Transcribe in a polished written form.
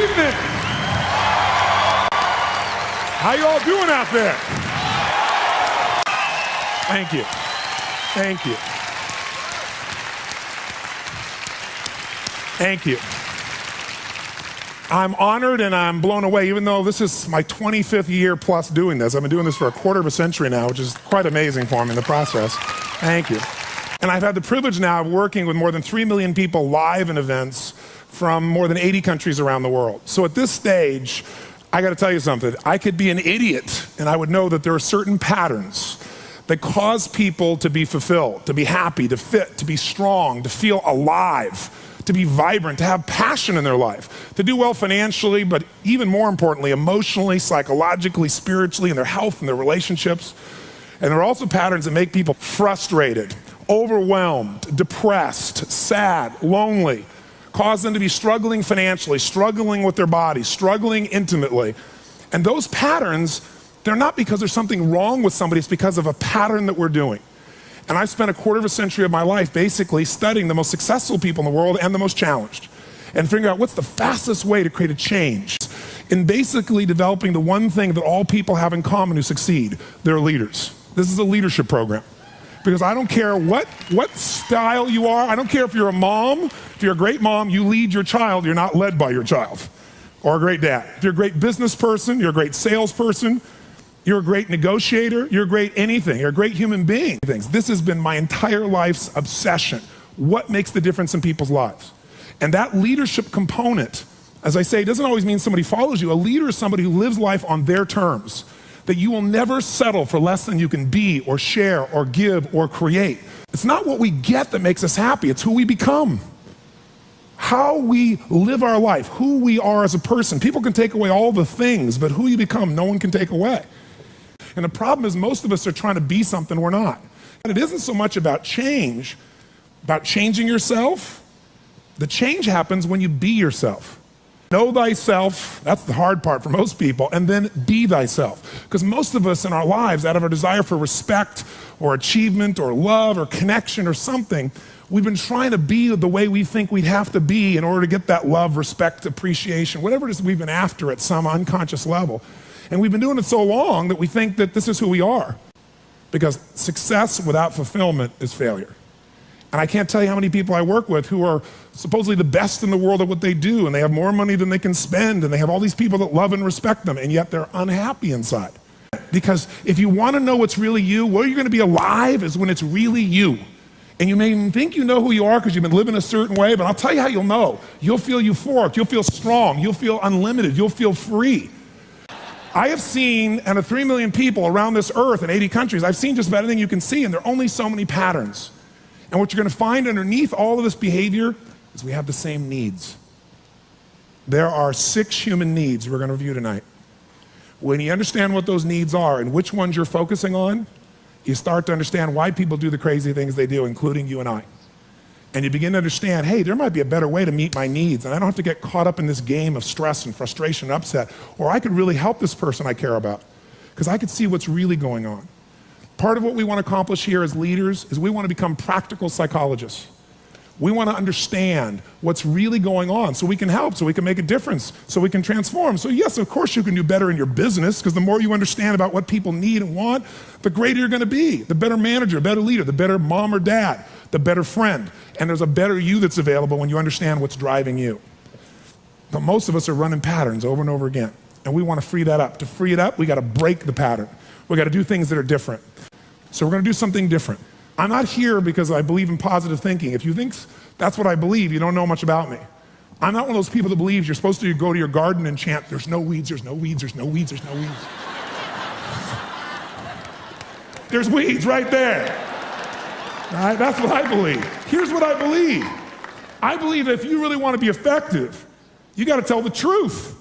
evening. How you all doing out there? Thank you. Thank you. Thank you. I'm honored and I'm blown away, even though this is my 25th year plus doing this. I've been doing this for a quarter of a century now, which is quite amazing for me in the process. Thank you. And I've had the privilege now of working with more than 3 million people live in events from more than 80 countries around the world. So at this stage, I got to tell you something. I could be an idiot and I would know that there are certain patterns that cause people to be fulfilled, to be happy, to fit, to be strong, to feel alive, to be vibrant, to have passion in their life, to do well financially, but even more importantly, emotionally, psychologically, spiritually, in their health and their relationships. And there are also patterns that make people frustrated, overwhelmed, depressed, sad, lonely, cause them to be struggling financially, struggling with their body, struggling intimately. And those patterns, they're not because there's something wrong with somebody, it's because of a pattern that we're doing. And I've spent a quarter of a century of my life basically studying the most successful people in the world and the most challenged, and figuring out what's the fastest way to create a change in basically developing the one thing that all people have in common who succeed. They're leaders. This is a leadership program. Because I don't care what style you are, I don't care if you're a mom, if you're a great mom, you lead your child, you're not led by your child. Or a great dad. If you're a great business person, you're a great salesperson, you're a great negotiator, you're a great anything, you're a great human being. This has been my entire life's obsession. What makes the difference in people's lives? And that leadership component, as I say, doesn't always mean somebody follows you. A leader is somebody who lives life on their terms, that you will never settle for less than you can be or share or give or create. It's not what we get that makes us happy, it's who we become. How we live our life, who we are as a person. People can take away all the things, but who you become, no one can take away. And the problem is most of us are trying to be something we're not. And it isn't so much about change, about changing yourself. The change happens when you be yourself. Know thyself, that's the hard part for most people, and then be thyself. Because most of us in our lives, out of our desire for respect or achievement or love or connection or something, we've been trying to be the way we think we'd have to be in order to get that love, respect, appreciation, whatever it is we've been after at some unconscious level. And we've been doing it so long that we think that this is who we are. Because success without fulfillment is failure. And I can't tell you how many people I work with who are supposedly the best in the world at what they do, and they have more money than they can spend, and they have all these people that love and respect them, and yet they're unhappy inside. Because if you want to know what's really you, where you're going to be alive is when it's really you. And you may even think you know who you are because you've been living a certain way, but I'll tell you how you'll know. You'll feel euphoric, you'll feel strong, you'll feel unlimited, you'll feel free. I have seen, and of 3 million people around this earth in 80 countries, I've seen just about anything you can see, and there are only so many patterns. And what you're going to find underneath all of this behavior is we have the same needs. There are 6 human needs we're going to review tonight. When you understand what those needs are and which ones you're focusing on, you start to understand why people do the crazy things they do, including you and I. And you begin to understand, hey, there might be a better way to meet my needs, and I don't have to get caught up in this game of stress and frustration and upset, or I could really help this person I care about, because I could see what's really going on. Part of what we want to accomplish here as leaders is we want to become practical psychologists. We want to understand what's really going on so we can help, so we can make a difference, so we can transform. So yes, of course you can do better in your business, because the more you understand about what people need and want, the greater you're going to be, the better manager, better leader, the better mom or dad, the better friend. And there's a better you that's available when you understand what's driving you. But most of us are running patterns over and over again, and we want to free that up. To free it up, we got to break the pattern. We got to do things that are different. So we're going to do something different. I'm not here because I believe in positive thinking. If you think that's what I believe, you don't know much about me. I'm not one of those people that believes you're supposed to go to your garden and chant, there's no weeds, there's no weeds, there's no weeds, there's no weeds. There's weeds right there. Right? That's what I believe. Here's what I believe. I believe that if you really want to be effective, you got to tell the truth.